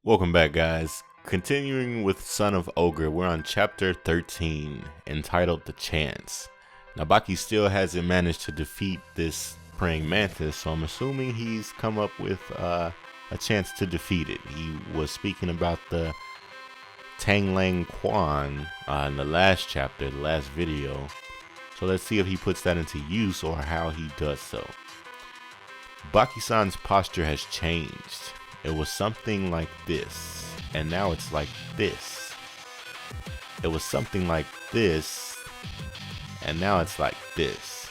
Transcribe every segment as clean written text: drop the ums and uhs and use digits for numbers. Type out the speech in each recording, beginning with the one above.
Welcome back, guys. Continuing with Son of Ogre, we're on chapter 13, entitled The Chance. Now, Baki still hasn't managed to defeat this praying mantis, so I'm assuming he's come up with a chance to defeat it. He was speaking about the Tanglang Quan in the last chapter, the last video. So let's see if he puts that into use or how he does so. Baki-san's posture has changed. It was something like this, and now it's like this. It was something like this, and now it's like this.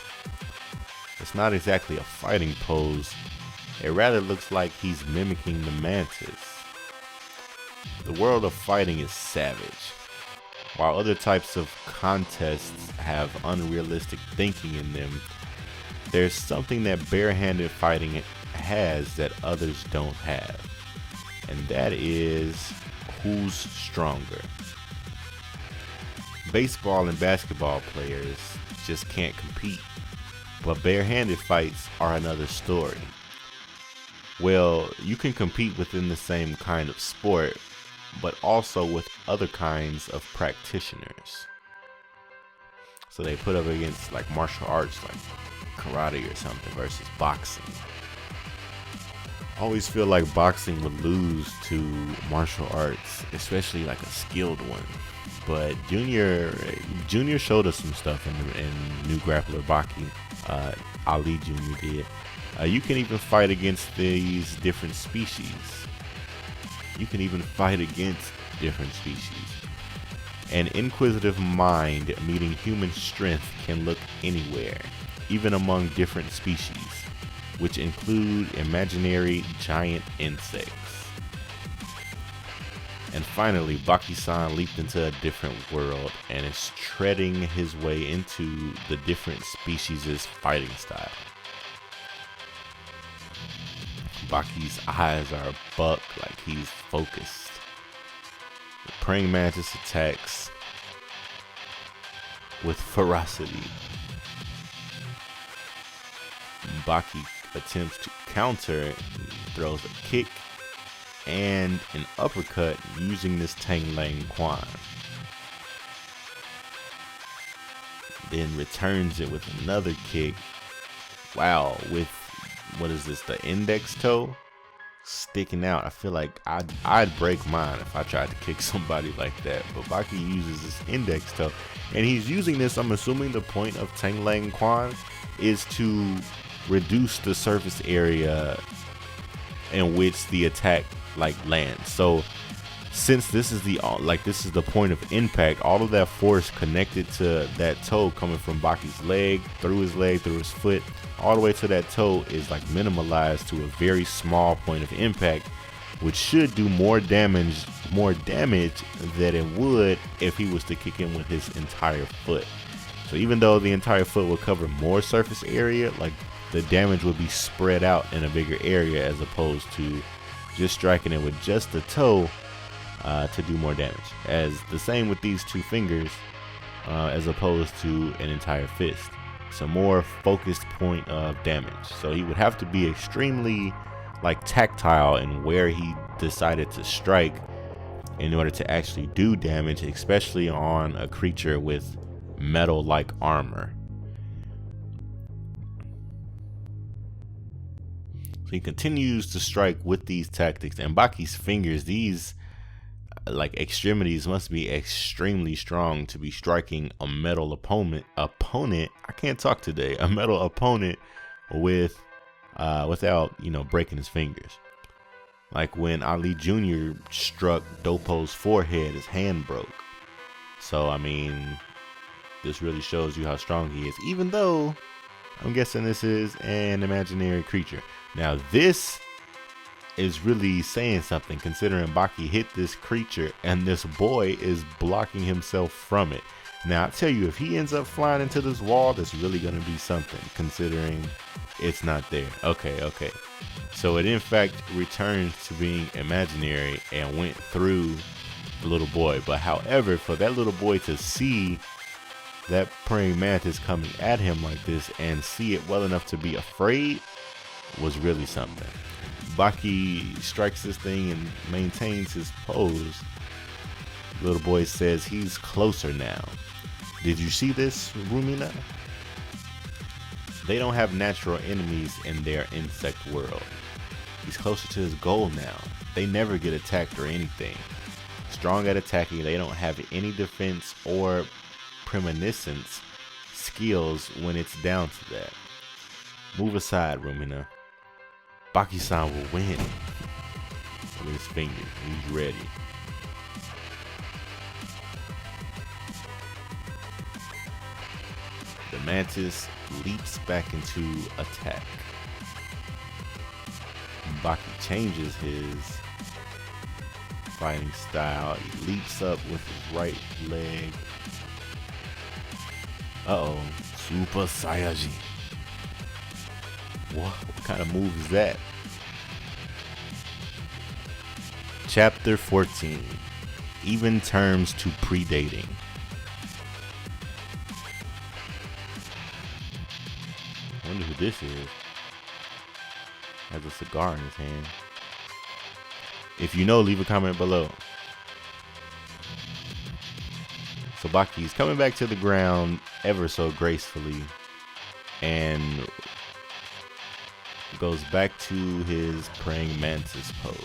It's not exactly a fighting pose. It rather looks like he's mimicking the mantis. The world of fighting is savage. While other types of contests have unrealistic thinking in them, there's something that barehanded fighting has that others don't have, and that is who's stronger. Baseball and basketball players just can't compete, but barehanded fights are another story. Well, you can compete within the same kind of sport, but also with other kinds of practitioners. So they put up against like martial arts like karate or something versus boxing. I always feel like boxing would lose to martial arts, especially like a skilled one. But Junior showed us some stuff in new Grappler Baki. Ali Junior did. You can even fight against these different species. An inquisitive mind meeting human strength can look anywhere, even among different species, which include imaginary giant insects. And finally, Baki-san leaped into a different world and is treading his way into the different species' fighting style. Baki's eyes are buck like he's focused. The praying mantis attacks with ferocity. Baki attempts to counter, throws a kick and an uppercut using this Tanglang Quan. Then returns it with another kick. Wow, with what is this, the index toe sticking out. I feel like I'd break mine if I tried to kick somebody like that. But Baki uses this index toe, and he's using this, I'm assuming the point of Tanglang Quan is to reduce the surface area in which the attack like lands. So since this is the point of impact, all of that force connected to that toe coming from Baki's leg, through his foot, all the way to that toe is like minimalized to a very small point of impact, which should do more damage than it would if he was to kick him with his entire foot. So even though the entire foot will cover more surface area, like the damage would be spread out in a bigger area as opposed to just striking it with just the toe to do more damage. As the same with these two fingers, as opposed to an entire fist. It's a more focused point of damage. So he would have to be extremely like tactile in where he decided to strike in order to actually do damage, especially on a creature with metal-like armor. So he continues to strike with these tactics, and Baki's fingers, these like extremities, must be extremely strong to be striking a metal opponent. I can't talk today. A metal opponent with without breaking his fingers. Like when Ali Jr. struck Dopo's forehead, his hand broke. So I mean, this really shows you how strong he is, even though I'm guessing this is an imaginary creature. Now this is really saying something, considering Baki hit this creature and this boy is blocking himself from it. Now I tell you, if he ends up flying into this wall, that's really going to be something, considering it's not there. Okay. So it in fact returns to being imaginary and went through the little boy. But however, for that little boy to see that praying mantis coming at him like this and see it well enough to be afraid was really something. Baki strikes this thing and maintains his pose. Little boy says he's closer now. Did you see this, Rumina? They don't have natural enemies in their insect world. He's closer to his goal now. They never get attacked or anything. Strong at attacking, they don't have any defense or premonitions skills when it's down to that. Move aside, Rumina. Baki-san will win. Look at his finger. He's ready. The Mantis leaps back into attack. Baki changes his fighting style. He leaps up with his right leg. Uh-oh. Super Saiyajin. What kind of move is that? Chapter 14. Even terms to predating. I wonder who this is. Has a cigar in his hand. If you know, leave a comment below. So Baki's coming back to the ground ever so gracefully and goes back to his praying mantis pose.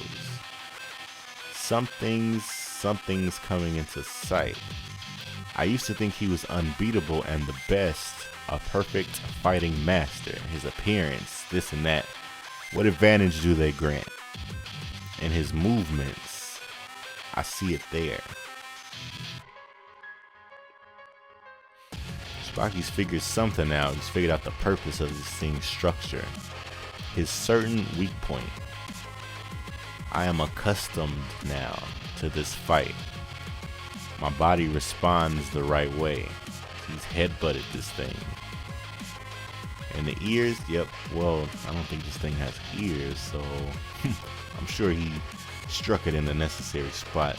Something's coming into sight. I used to think he was unbeatable and the best, a perfect fighting master. His appearance, this and that. What advantage do they grant? And his movements, I see it there. Baki's figured something out. He's figured out the purpose of this thing's structure. His certain weak point. I am accustomed now to this fight. My body responds the right way. He's headbutted this thing. And the ears, yep, well, I don't think this thing has ears, so I'm sure he struck it in the necessary spot.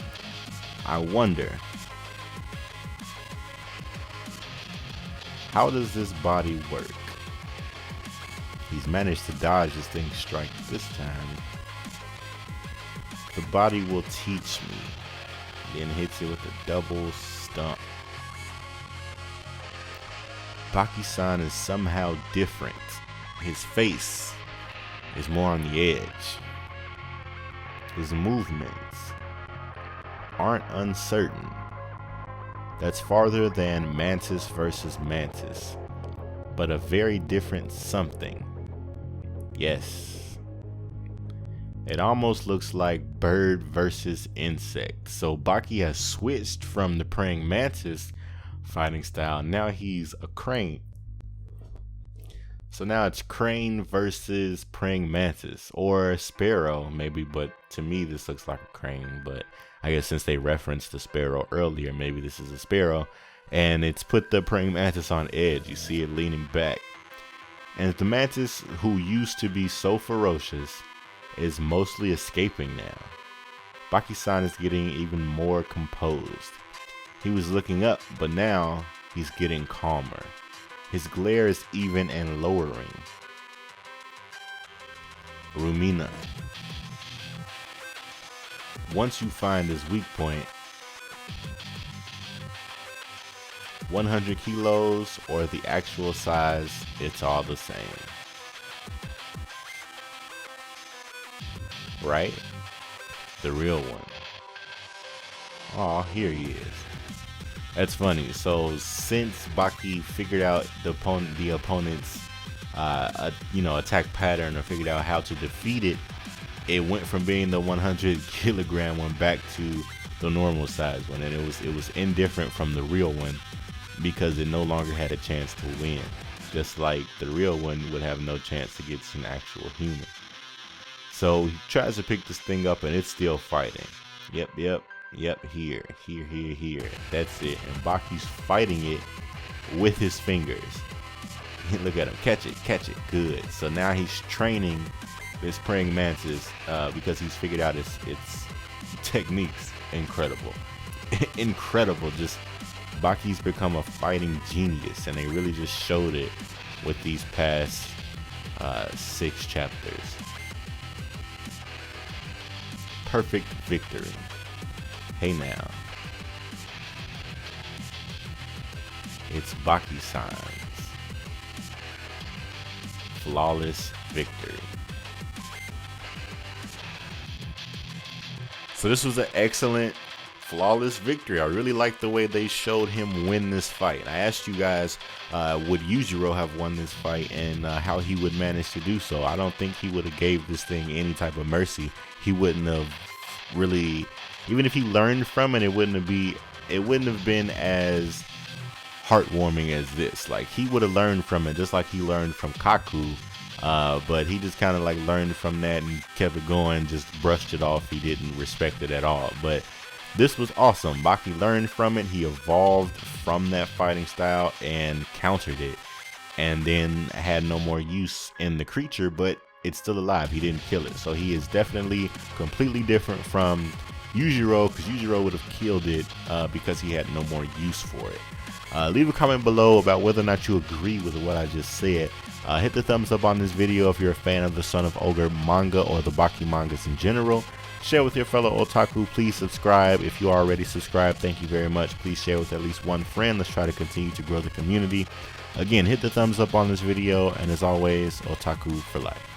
I wonder, how does this body work? He's managed to dodge this thing's strike this time. The body will teach me. Then hits it with a double stump. Baki-san is somehow different. His face is more on the edge. His movements aren't uncertain. That's farther than Mantis versus Mantis, but a very different something. Yes. It almost looks like bird versus insect. So Baki has switched from the praying mantis fighting style. Now he's a crane. So now it's crane versus praying mantis, or sparrow maybe, but to me this looks like a crane. But I guess since they referenced the sparrow earlier, maybe this is a sparrow. And it's put the praying mantis on edge. You see it leaning back. And the mantis, who used to be so ferocious, is mostly escaping now. Baki-san is getting even more composed. He was looking up, but now he's getting calmer. His glare is even and lowering. Rumina. Once you find his weak point, 100 kilos or the actual size, it's all the same. Right? The real one. Oh, here he is. That's funny. So since Baki figured out the opponent's attack pattern, or figured out how to defeat it, it went from being the 100 kilogram one back to the normal size one, and it was indifferent from the real one because it no longer had a chance to win. Just like the real one would have no chance against an actual human. So he tries to pick this thing up and it's still fighting. Yep, here. That's it. And Baki's fighting it with his fingers. Look at him, catch it, good. So now he's training this praying mantis because he's figured out its techniques. Incredible. Incredible. Just Baki's become a fighting genius, and they really just showed it with these past 6 chapters. perfect victory. Hey now. It's Baki-san's flawless victory. So this was an excellent flawless victory. I really like the way they showed him win this fight. I asked you guys, would Yujiro have won this fight, and how he would manage to do so. I don't think he would have gave this thing any type of mercy. He wouldn't have really, even if he learned from it, it wouldn't have been as heartwarming as this. Like, he would have learned from it just like he learned from Kaku, but he just kind of like learned from that and kept it going, just brushed it off. He didn't respect it at all. But this was awesome. Baki learned from it. He evolved from that fighting style and countered it, and then had no more use in the creature, but it's still alive. He didn't kill it. So he is definitely completely different from Yujiro, because Yujiro would have killed it because he had no more use for it. Leave a comment below about whether or not you agree with what I just said. Hit the thumbs up on this video if you're a fan of the Son of Ogre manga or the Baki mangas in general. Share with your fellow otaku. Please subscribe if you are already subscribed. Thank you very much. Please share with at least one friend. Let's try to continue to grow the community. Again, hit the thumbs up on this video, and as always, otaku for life.